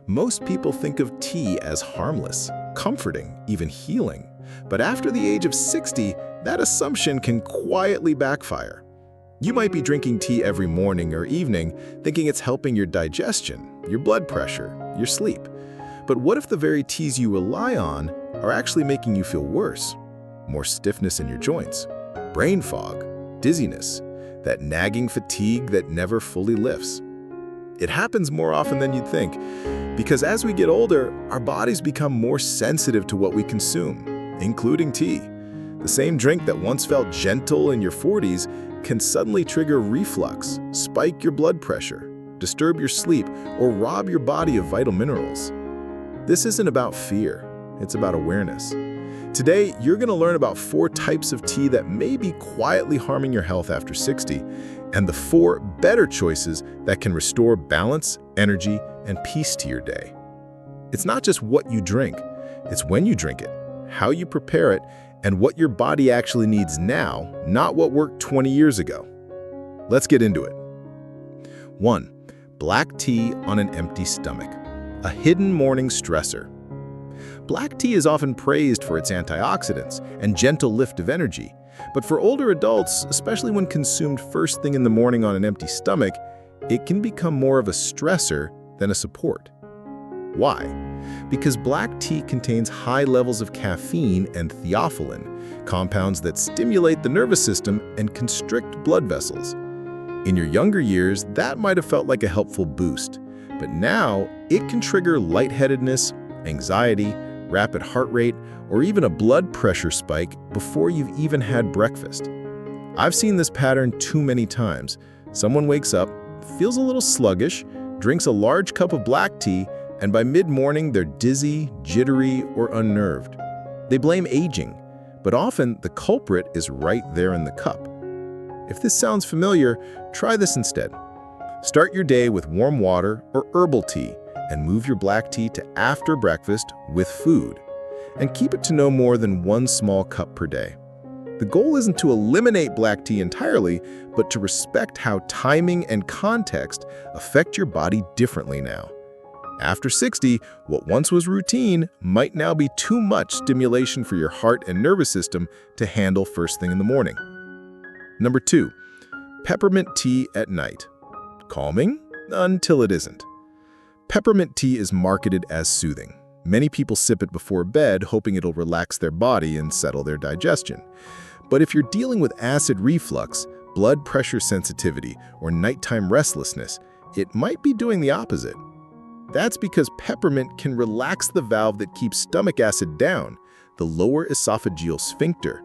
Most people think of tea as harmless, comforting, even healing. But after the age of 60, that assumption can quietly backfire. You might be drinking tea every morning or evening, thinking it's helping your digestion, your blood pressure, your sleep. But what if the very teas you rely on are actually making you feel worse? More stiffness in your joints, brain fog, dizziness, that nagging fatigue that never fully lifts. It happens more often than you'd think, because as we get older, our bodies become more sensitive to what we consume, including tea. The same drink that once felt gentle in your 40s can suddenly trigger reflux, spike your blood pressure, disturb your sleep, or rob your body of vital minerals. This isn't about fear, it's about awareness. Today, you're going to learn about 4 types of tea that may be quietly harming your health after 60, and the 4 better choices that can restore balance, energy, and peace to your day. It's not just what you drink, it's when you drink it, how you prepare it, and what your body actually needs now, not what worked 20 years ago. Let's get into it. 1. Black tea on an empty stomach, a hidden morning stressor. Black tea is often praised for its antioxidants and gentle lift of energy, but for older adults, especially when consumed first thing in the morning on an empty stomach, it can become more of a stressor than a support. Why? Because black tea contains high levels of caffeine and theophylline, compounds that stimulate the nervous system and constrict blood vessels. In your younger years, that might have felt like a helpful boost, but now it can trigger lightheadedness, anxiety, rapid heart rate, or even a blood pressure spike before you've even had breakfast. I've seen this pattern too many times. Someone wakes up, feels a little sluggish, drinks a large cup of black tea, and by mid-morning they're dizzy, jittery, or unnerved. They blame aging, but often the culprit is right there in the cup. If this sounds familiar, try this instead. Start your day with warm water or herbal tea, and move your black tea to after breakfast with food. And keep it to no more than 1 small cup per day. The goal isn't to eliminate black tea entirely, but to respect how timing and context affect your body differently now. After 60, what once was routine might now be too much stimulation for your heart and nervous system to handle first thing in the morning. Number 2, peppermint tea at night. Calming until it isn't. Peppermint tea is marketed as soothing. Many people sip it before bed, hoping it'll relax their body and settle their digestion. But if you're dealing with acid reflux, blood pressure sensitivity, or nighttime restlessness, it might be doing the opposite. That's because peppermint can relax the valve that keeps stomach acid down, the lower esophageal sphincter.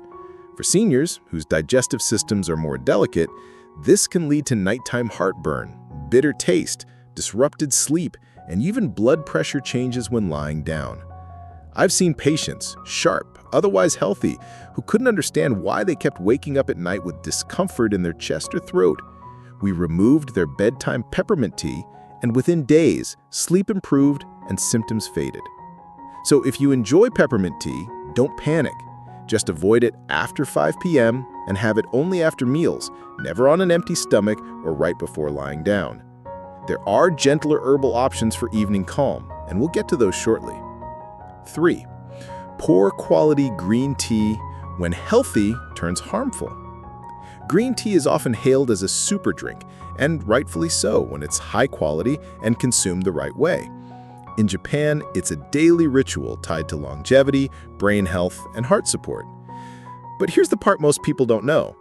For seniors, whose digestive systems are more delicate, this can lead to nighttime heartburn, bitter taste, disrupted sleep, and even blood pressure changes when lying down. I've seen patients, sharp, otherwise healthy, who couldn't understand why they kept waking up at night with discomfort in their chest or throat. We removed their bedtime peppermint tea, and within days, sleep improved and symptoms faded. So if you enjoy peppermint tea, don't panic. Just avoid it after 5 p.m. and have it only after meals, never on an empty stomach or right before lying down. There are gentler herbal options for evening calm, and we'll get to those shortly. 3. Poor quality green tea, when healthy, turns harmful. Green tea is often hailed as a super drink, and rightfully so when it's high quality and consumed the right way. In Japan, it's a daily ritual tied to longevity, brain health, and heart support. But here's the part most people don't know.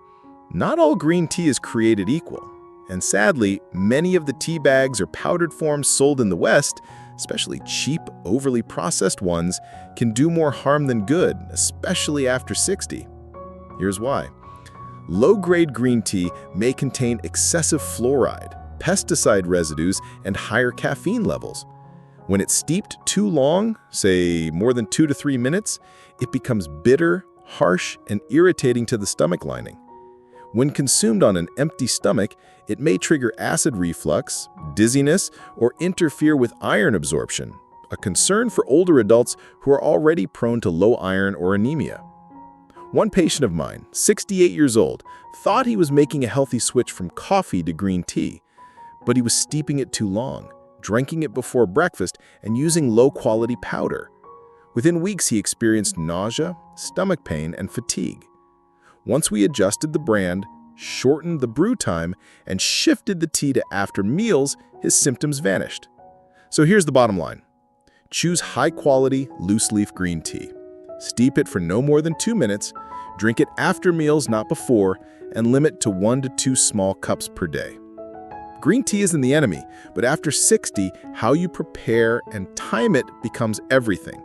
Not all green tea is created equal. And sadly, many of the tea bags or powdered forms sold in the West, especially cheap, overly processed ones, can do more harm than good, especially after 60. Here's why. Low-grade green tea may contain excessive fluoride, pesticide residues, and higher caffeine levels. When it's steeped too long, say more than 2 to 3 minutes, it becomes bitter, harsh, and irritating to the stomach lining. When consumed on an empty stomach, it may trigger acid reflux, dizziness, or interfere with iron absorption, a concern for older adults who are already prone to low iron or anemia. One patient of mine, 68 years old, thought he was making a healthy switch from coffee to green tea, but he was steeping it too long. drinking it before breakfast, and using low-quality powder. Within weeks, he experienced nausea, stomach pain, and fatigue. Once we adjusted the brand, shortened the brew time, and shifted the tea to after meals, his symptoms vanished. So here's the bottom line. Choose high-quality, loose-leaf green tea. Steep it for no more than 2 minutes, drink it after meals, not before, and limit to 1 to 2 small cups per day. Green tea isn't the enemy, but after 60, how you prepare and time it becomes everything.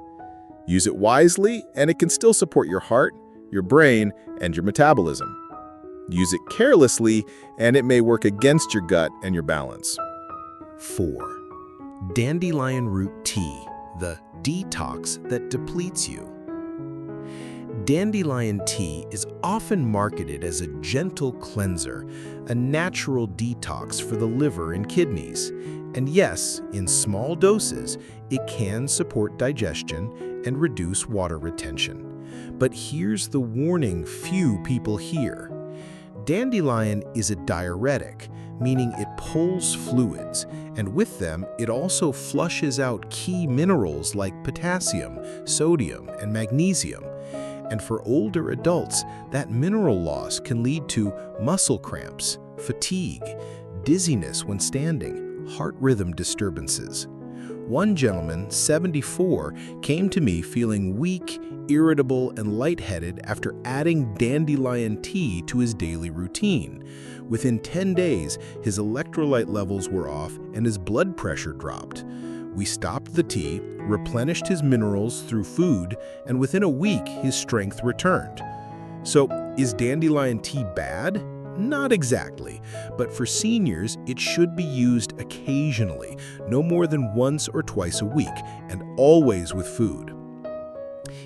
Use it wisely, and it can still support your heart, your brain, and your metabolism. Use it carelessly, and it may work against your gut and your balance. 4. Dandelion root tea, the detox that depletes you. Dandelion tea is often marketed as a gentle cleanser, a natural detox for the liver and kidneys. And yes, in small doses, it can support digestion and reduce water retention. But here's the warning few people hear. Dandelion is a diuretic, meaning it pulls fluids, and with them, it also flushes out key minerals like potassium, sodium, and magnesium. And for older adults, that mineral loss can lead to muscle cramps, fatigue, dizziness when standing, heart rhythm disturbances. One gentleman, 74, came to me feeling weak, irritable, and lightheaded after adding dandelion tea to his daily routine. Within 10 days, his electrolyte levels were off and his blood pressure dropped. We stopped the tea, replenished his minerals through food, and within a week, his strength returned. So, is dandelion tea bad? Not exactly, but for seniors, it should be used occasionally, no more than once or twice a week, and always with food.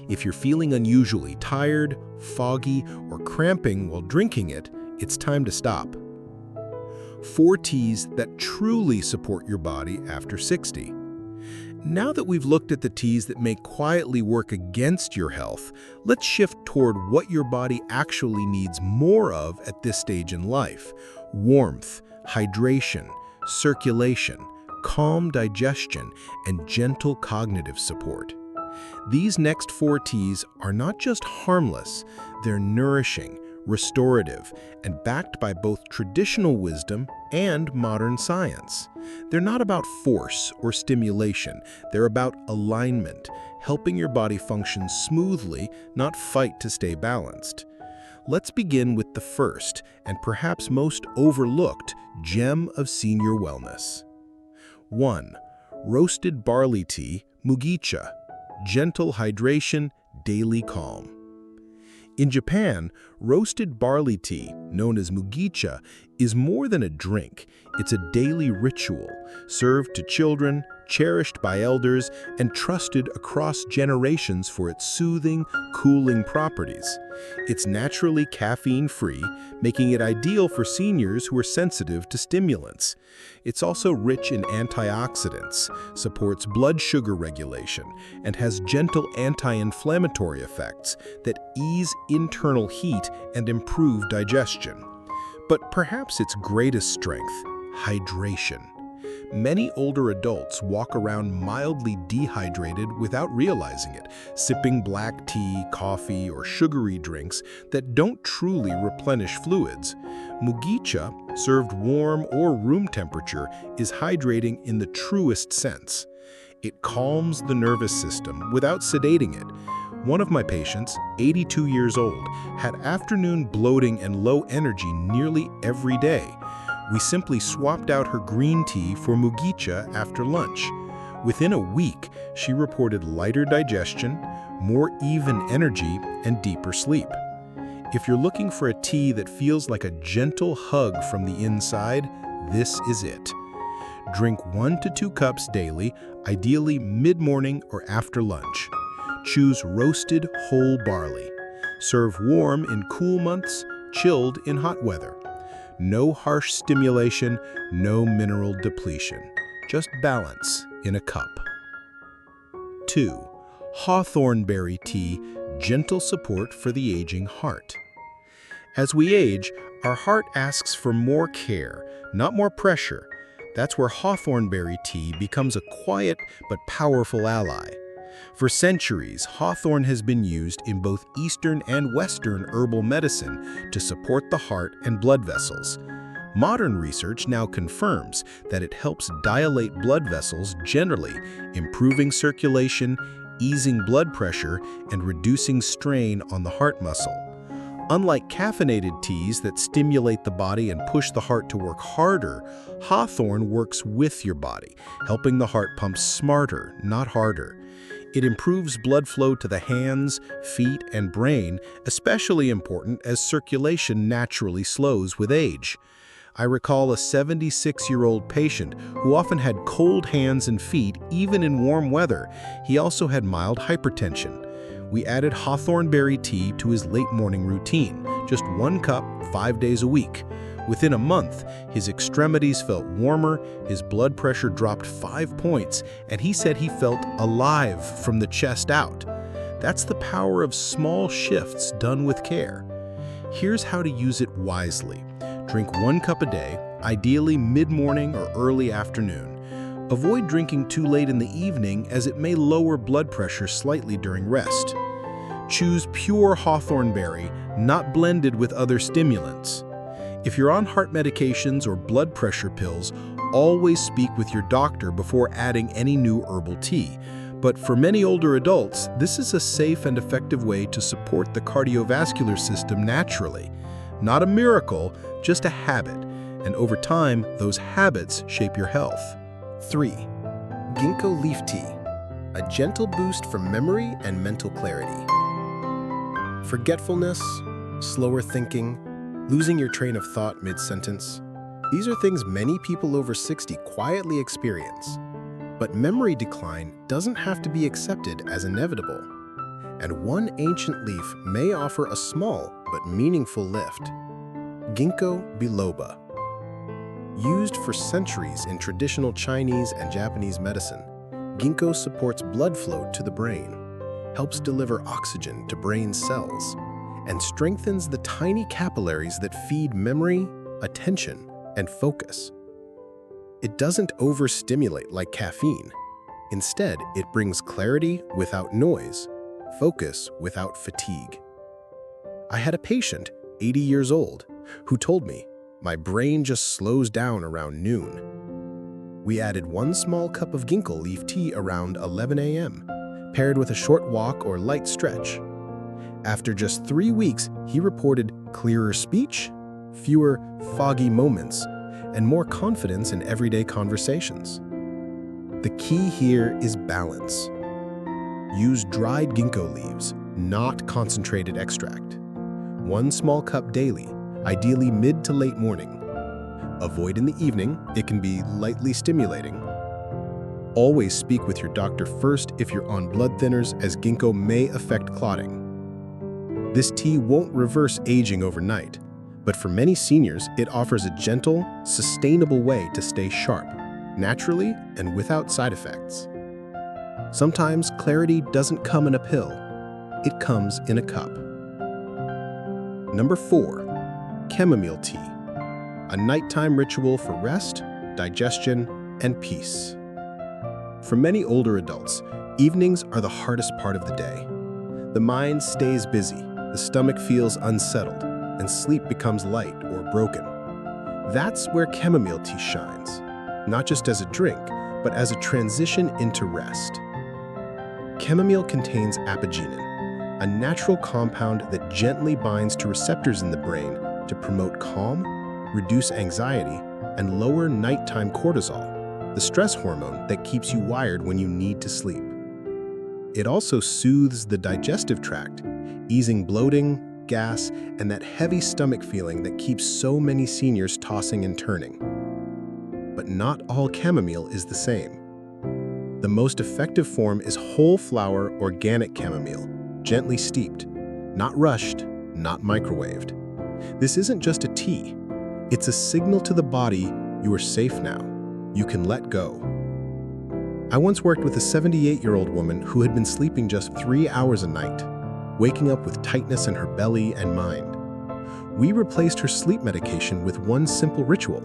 If you're feeling unusually tired, foggy, or cramping while drinking it, it's time to stop. 4 teas that truly support your body after 60. Now that we've looked at the teas that may quietly work against your health, let's shift toward what your body actually needs more of at this stage in life: warmth, hydration, circulation, calm digestion, and gentle cognitive support. These next 4 teas are not just harmless, they're nourishing, restorative, and backed by both traditional wisdom and modern science. They're not about force or stimulation, they're about alignment, helping your body function smoothly, not fight to stay balanced. Let's begin with the first, and perhaps most overlooked, gem of senior wellness. 1. Roasted barley tea, mugicha. Gentle hydration, daily calm. In Japan, roasted barley tea, known as mugicha, is more than a drink. It's a daily ritual, served to children, cherished by elders, and trusted across generations for its soothing, cooling properties. It's naturally caffeine-free, making it ideal for seniors who are sensitive to stimulants. It's also rich in antioxidants, supports blood sugar regulation, and has gentle anti-inflammatory effects that ease internal heat and improve digestion. But perhaps its greatest strength, hydration. Many older adults walk around mildly dehydrated without realizing it, sipping black tea, coffee, or sugary drinks that don't truly replenish fluids. Mugicha, served warm or room temperature, is hydrating in the truest sense. It calms the nervous system without sedating it. One of my patients, 82 years old, had afternoon bloating and low energy nearly every day. We simply swapped out her green tea for mugicha after lunch. Within a week, she reported lighter digestion, more even energy, and deeper sleep. If you're looking for a tea that feels like a gentle hug from the inside, this is it. Drink 1 to 2 cups daily, ideally mid-morning or after lunch. Choose roasted whole barley. Serve warm in cool months, chilled in hot weather. No harsh stimulation, no mineral depletion. Just balance in a cup. 2. Hawthorn berry tea, gentle support for the aging heart. As we age, our heart asks for more care, not more pressure. That's where hawthorn berry tea becomes a quiet but powerful ally. For centuries, hawthorn has been used in both Eastern and Western herbal medicine to support the heart and blood vessels. Modern research now confirms that it helps dilate blood vessels generally, improving circulation, easing blood pressure, and reducing strain on the heart muscle. Unlike caffeinated teas that stimulate the body and push the heart to work harder, hawthorn works with your body, helping the heart pump smarter, not harder. It improves blood flow to the hands, feet, and brain, especially important as circulation naturally slows with age. I recall a 76-year-old patient who often had cold hands and feet even in warm weather. He also had mild hypertension. We added hawthorn berry tea to his late morning routine, just 1 cup, 5 days a week. Within a month, his extremities felt warmer, his blood pressure dropped 5 points, and he said he felt alive from the chest out. That's the power of small shifts done with care. Here's how to use it wisely. Drink 1 cup a day, ideally mid-morning or early afternoon. Avoid drinking too late in the evening as it may lower blood pressure slightly during rest. Choose pure hawthorn berry, not blended with other stimulants. If you're on heart medications or blood pressure pills, always speak with your doctor before adding any new herbal tea. But for many older adults, this is a safe and effective way to support the cardiovascular system naturally. Not a miracle, just a habit. And over time, those habits shape your health. 3. Ginkgo leaf tea, a gentle boost for memory and mental clarity. Forgetfulness, slower thinking, losing your train of thought mid-sentence. These are things many people over 60 quietly experience. But memory decline doesn't have to be accepted as inevitable. And one ancient leaf may offer a small but meaningful lift. Ginkgo biloba. Used for centuries in traditional Chinese and Japanese medicine, ginkgo supports blood flow to the brain, helps deliver oxygen to brain cells, and strengthens the tiny capillaries that feed memory, attention, and focus. It doesn't overstimulate like caffeine. Instead, it brings clarity without noise, focus without fatigue. I had a patient, 80 years old, who told me, "My brain just slows down around noon." We added 1 small cup of ginkgo leaf tea around 11 a.m., paired with a short walk or light stretch. After just 3 weeks, he reported clearer speech, fewer foggy moments, and more confidence in everyday conversations. The key here is balance. Use dried ginkgo leaves, not concentrated extract. 1 small cup daily, ideally mid to late morning. Avoid in the evening, it can be lightly stimulating. Always speak with your doctor first if you're on blood thinners, as ginkgo may affect clotting. This tea won't reverse aging overnight, but for many seniors, it offers a gentle, sustainable way to stay sharp, naturally and without side effects. Sometimes clarity doesn't come in a pill, it comes in a cup. Number 4, chamomile tea, a nighttime ritual for rest, digestion, and peace. For many older adults, evenings are the hardest part of the day. The mind stays busy, the stomach feels unsettled, and sleep becomes light or broken. That's where chamomile tea shines, not just as a drink, but as a transition into rest. Chamomile contains apigenin, a natural compound that gently binds to receptors in the brain to promote calm, reduce anxiety, and lower nighttime cortisol, the stress hormone that keeps you wired when you need to sleep. It also soothes the digestive tract, easing bloating, gas, and that heavy stomach feeling that keeps so many seniors tossing and turning. But not all chamomile is the same. The most effective form is whole flower organic chamomile, gently steeped, not rushed, not microwaved. This isn't just a tea. It's a signal to the body you are safe now. You can let go. I once worked with a 78-year-old woman who had been sleeping just 3 hours a night, waking up with tightness in her belly and mind. We replaced her sleep medication with one simple ritual,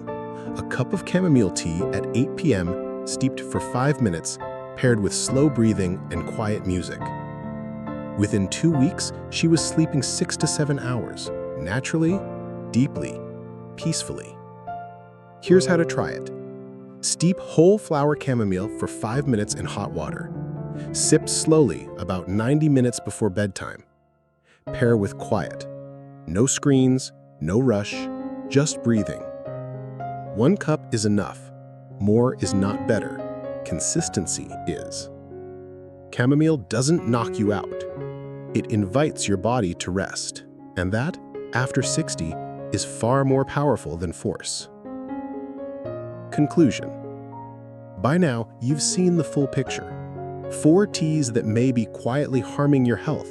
A cup of chamomile tea at 8 p.m., steeped for 5 minutes, paired with slow breathing and quiet music. Within 2 weeks, she was sleeping 6 to 7 hours, naturally, deeply, peacefully. Here's how to try it. Steep whole flower chamomile for 5 minutes in hot water. Sip slowly about 90 minutes before bedtime. Pair with quiet. No screens, no rush, just breathing. 1 cup is enough. More is not better. Consistency is. Chamomile doesn't knock you out. It invites your body to rest. And that, after 60, is far more powerful than force. Conclusion. By now, you've seen the full picture. 4 teas that may be quietly harming your health,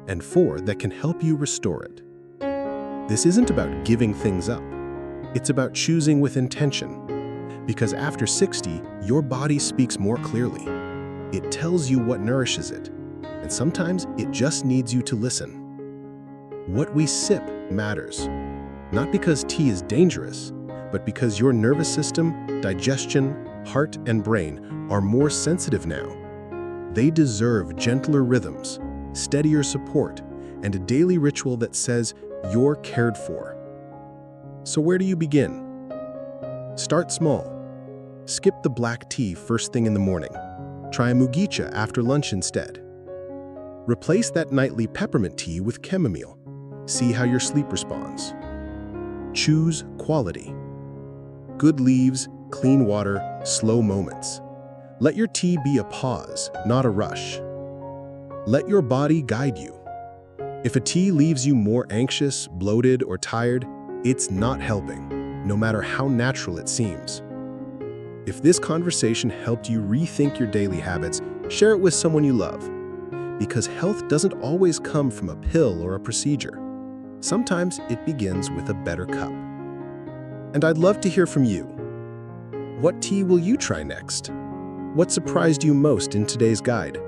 and 4 that can help you restore it. This isn't about giving things up. It's about choosing with intention. Because after 60, your body speaks more clearly. It tells you what nourishes it, and sometimes it just needs you to listen. What we sip matters, not because tea is dangerous, but because your nervous system, digestion, heart, and brain are more sensitive now. They deserve gentler rhythms, steadier support, and a daily ritual that says you're cared for. So where do you begin? Start small. Skip the black tea first thing in the morning. Try a mugicha after lunch instead. Replace that nightly peppermint tea with chamomile. See how your sleep responds. Choose quality. Good leaves, clean water, slow moments. Let your tea be a pause, not a rush. Let your body guide you. If a tea leaves you more anxious, bloated, or tired, it's not helping, no matter how natural it seems. If this conversation helped you rethink your daily habits, share it with someone you love. Because health doesn't always come from a pill or a procedure. Sometimes it begins with a better cup. And I'd love to hear from you. What tea will you try next? What surprised you most in today's guide?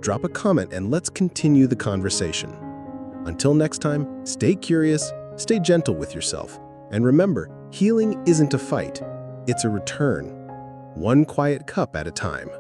Drop a comment and let's continue the conversation. Until next time, stay curious, stay gentle with yourself, and remember, healing isn't a fight, it's a return, 1 quiet cup at a time.